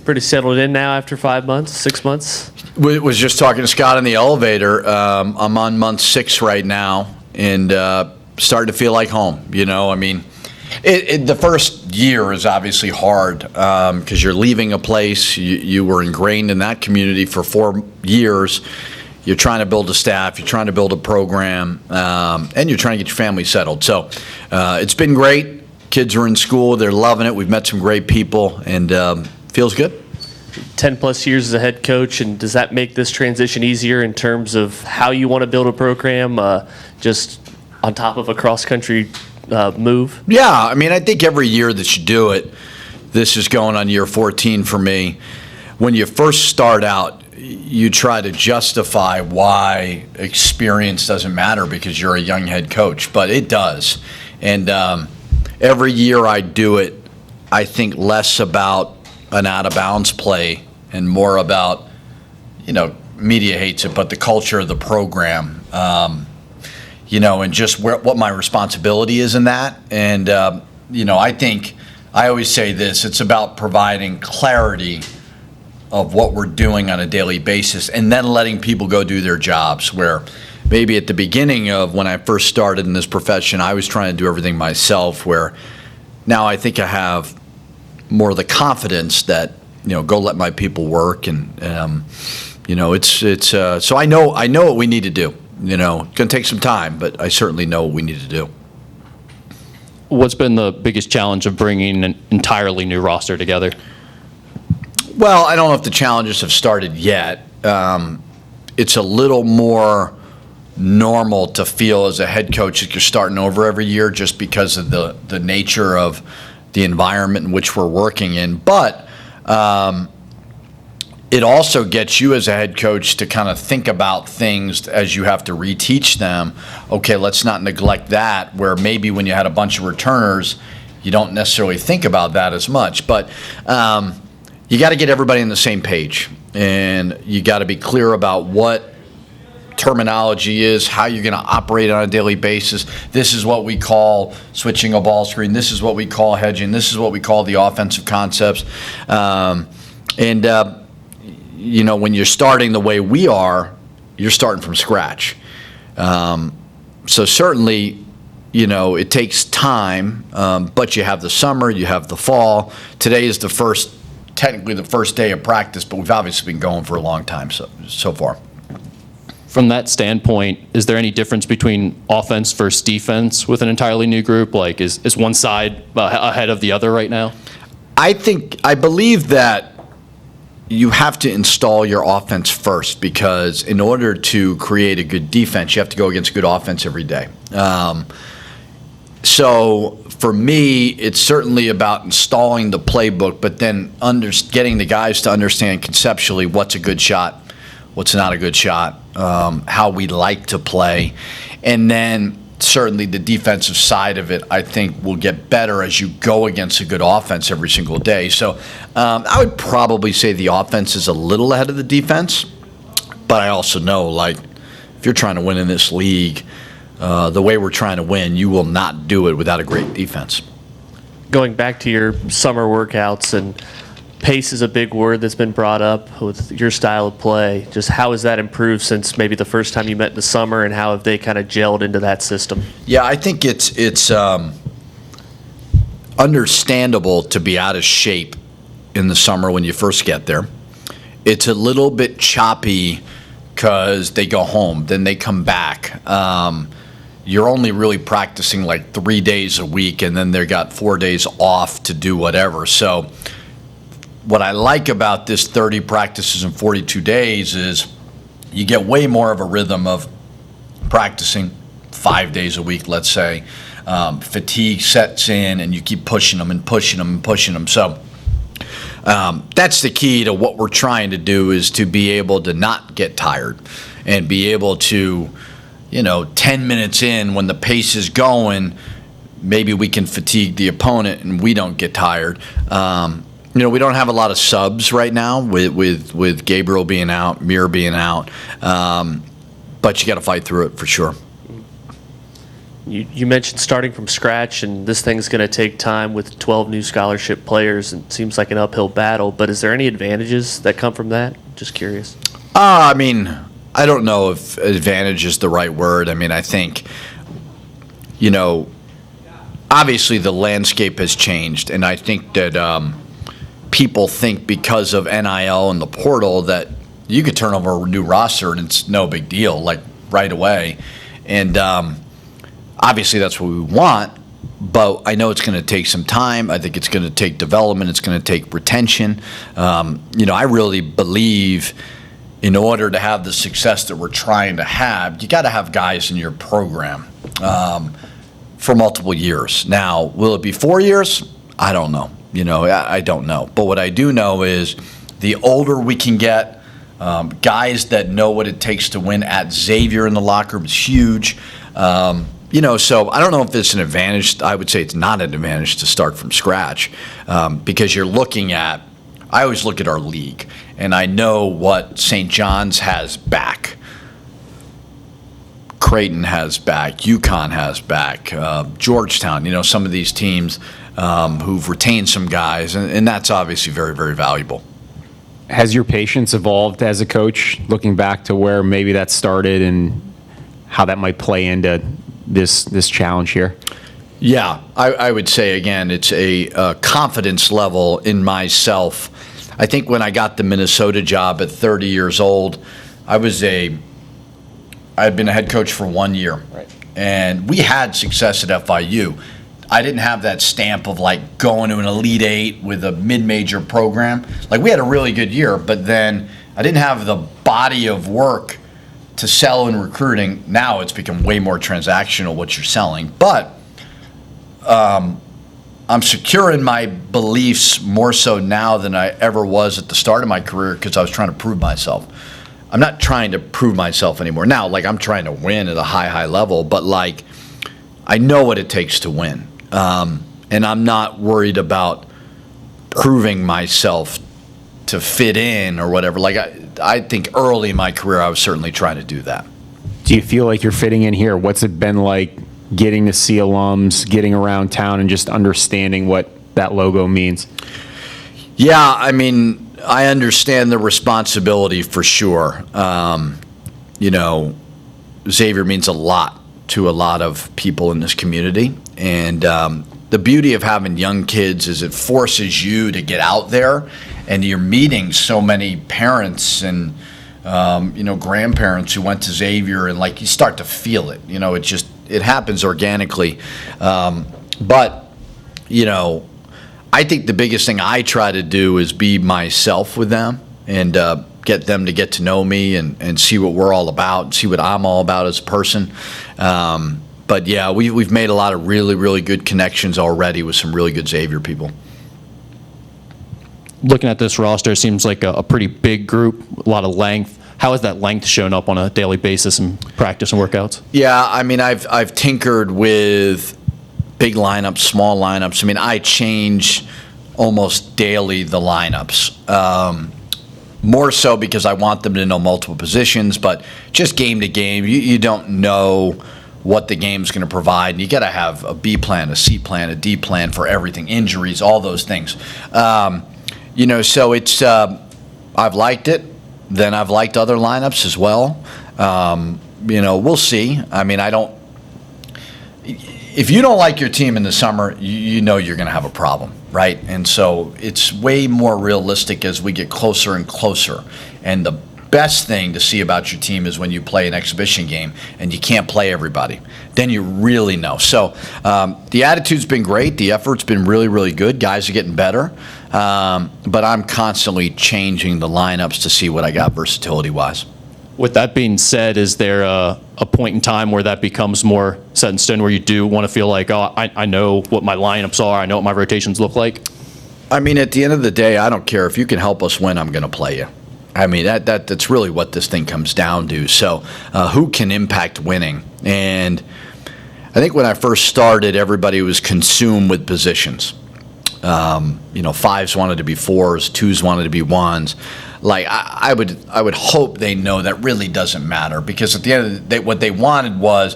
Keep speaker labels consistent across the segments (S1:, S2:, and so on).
S1: Pretty settled in now after 5 months, 6 months?
S2: Was just talking to Scott in the elevator. I'm on month 6 right now, and starting to feel like home. I mean, the first year is obviously hard because you're leaving a place. You were ingrained in that community for 4 years. You're trying to build a staff. You're trying to build a program, and you're trying to get your family settled. So it's been great. Kids are in school. They're loving it. We've met some great people, and feels good.
S1: 10 plus years as a head coach, and does that make this transition easier in terms of how you want to build a program, just on top of a cross-country move?
S2: Yeah, I mean, I think every year that you do it, this is going on year 14 for me. When you first start out, you try to justify why experience doesn't matter because you're a young head coach, but it does. And every year I do it, I think less about an out-of-bounds play and more about, media hates it, but the culture of the program, and just what my responsibility is in that. And, I think I always say this, it's about providing clarity of what we're doing on a daily basis and then letting people go do their jobs, where maybe at the beginning of when I first started in this profession, I was trying to do everything myself, where now I think I have more of the confidence that, go let my people work. And, so I know what we need to do. It's going to take some time, but I certainly know what we need to do.
S3: What's been the biggest challenge of bringing an entirely new roster together?
S2: Well, I don't know if the challenges have started yet. It's a little more normal to feel as a head coach that you're starting over every year just because of the nature of the environment in which we're working in. But it also gets you as a head coach to kind of think about things as you have to reteach them. Okay, let's not neglect that, where maybe when you had a bunch of returners, you don't necessarily think about that as much. But you got to get everybody on the same page, and you got to be clear about what terminology is, how you're going to operate on a daily basis. This is what we call switching a ball screen. This is what we call hedging. This is what we call the offensive concepts. When you're starting the way we are, you're starting from scratch. So certainly, it takes time, but you have the summer, you have the fall. Today is technically the first day of practice, but we've obviously been going for a long time so far.
S3: From that standpoint, is there any difference between offense versus defense with an entirely new group? Like, is one side ahead of the other right now?
S2: I believe that you have to install your offense first, because in order to create a good defense, you have to go against a good offense every day. So for me, it's certainly about installing the playbook, but then getting the guys to understand conceptually what's a good shot, what's not a good shot, how we like to play. And then certainly the defensive side of it, I think, will get better as you go against a good offense every single day. So I would probably say the offense is a little ahead of the defense, but I also know, like, if you're trying to win in this league, the way we're trying to win, you will not do it without a great defense.
S1: Going back to your summer workouts, and pace is a big word that's been brought up with your style of play. Just how has that improved since maybe the first time you met in the summer, and how have they kind of gelled into that system?
S2: Yeah, I think it's understandable to be out of shape in the summer when you first get there. It's a little bit choppy because they go home, then they come back. You're only really practicing like 3 days a week, and then they got 4 days off to do whatever. So what I like about this 30 practices in 42 days is you get way more of a rhythm of practicing 5 days a week, let's say. Fatigue sets in, and you keep pushing them and pushing them and pushing them. So that's the key to what we're trying to do, is to be able to not get tired and be able to, 10 minutes in when the pace is going, maybe we can fatigue the opponent and we don't get tired. We don't have a lot of subs right now with Gabriel being out, Mir being out, but you got to fight through it for sure.
S1: You mentioned starting from scratch, and this thing's going to take time with 12 new scholarship players, and it seems like an uphill battle. But is there any advantages that come from that? Just curious.
S2: I mean, I don't know if advantage is the right word. I mean, I think, obviously the landscape has changed, and I think that people think because of NIL and the portal that you could turn over a new roster and it's no big deal, like right away. And obviously that's what we want, but I know it's going to take some time. I think it's going to take development. It's going to take retention. I really believe in order to have the success that we're trying to have, you got to have guys in your program for multiple years. Now, will it be 4 years? I don't know. I don't know. But what I do know is the older we can get, guys that know what it takes to win at Xavier in the locker room is huge. So I don't know if it's an advantage. I would say it's not an advantage to start from scratch because you're looking at, I always look at our league, and I know what St. John's has back. Creighton has back, UConn has back, Georgetown, some of these teams who've retained some guys, and that's obviously very, very valuable.
S4: Has your patience evolved as a coach, looking back to where maybe that started and how that might play into this challenge here?
S2: Yeah, I would say, again, it's a confidence level in myself. I think when I got the Minnesota job at 30 years old, I had been a head coach for 1 year.
S4: Right.
S2: And we had success at FIU. I didn't have that stamp of like going to an Elite Eight with a mid-major program. Like we had a really good year, but then I didn't have the body of work to sell in recruiting. Now it's become way more transactional what you're selling. But I'm secure in my beliefs more so now than I ever was at the start of my career because I was trying to prove myself. I'm not trying to prove myself anymore. Now, like I'm trying to win at a high level, but like I know what it takes to win. And I'm not worried about proving myself to fit in or whatever. Like I think early in my career, I was certainly trying to do that.
S4: Do you feel like you're fitting in here? What's it been like getting to see alums, getting around town, and just understanding what that logo means?
S2: Yeah, I mean, I understand the responsibility for sure. Xavier means a lot to a lot of people in this community. And the beauty of having young kids is it forces you to get out there and you're meeting so many parents and, grandparents who went to Xavier and like you start to feel it. It happens organically. But I think the biggest thing I try to do is be myself with them and get them to get to know me and see what we're all about, see what I'm all about as a person. But yeah, we've made a lot of really, really good connections already with some really good Xavier people.
S3: Looking at this roster, it seems like a pretty big group, a lot of length. How has that length shown up on a daily basis in practice and workouts? Yeah,
S2: I mean, I've tinkered with big lineups, small lineups. I mean, I change almost daily the lineups. More so because I want them to know multiple positions, but just game to game, you don't know what the game's going to provide. And you got to have a B plan, a C plan, a D plan for everything, injuries, all those things. So it's I've liked it. Then I've liked other lineups as well. We'll see. I mean, if you don't like your team in the summer, you know you're going to have a problem, right? And so it's way more realistic as we get closer and closer. And the best thing to see about your team is when you play an exhibition game and you can't play everybody. Then you really know. So the attitude's been great. The effort's been really, really good. Guys are getting better. But I'm constantly changing the lineups to see what I got versatility-wise.
S3: With that being said, is there a point in time where that becomes more set in stone, where you do want to feel like, I know what my lineups are, I know what my rotations look like?
S2: I mean, at the end of the day, I don't care. If you can help us win, I'm going to play you. I mean, that's really what this thing comes down to. So who can impact winning? And I think when I first started, everybody was consumed with positions. Fives wanted to be fours, twos wanted to be ones. Like I would hope they know that really doesn't matter, because at the end of the day, what they wanted was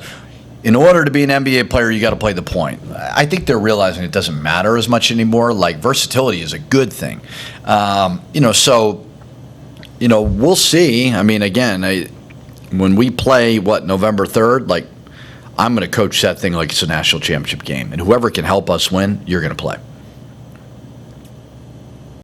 S2: in order to be an NBA player, you got to play the point. I think they're realizing it doesn't matter as much anymore. Like, versatility is a good thing. We'll see. I mean, again, when we play, November 3rd, like, I'm going to coach that thing like it's a national championship game. And whoever can help us win, you're going to play.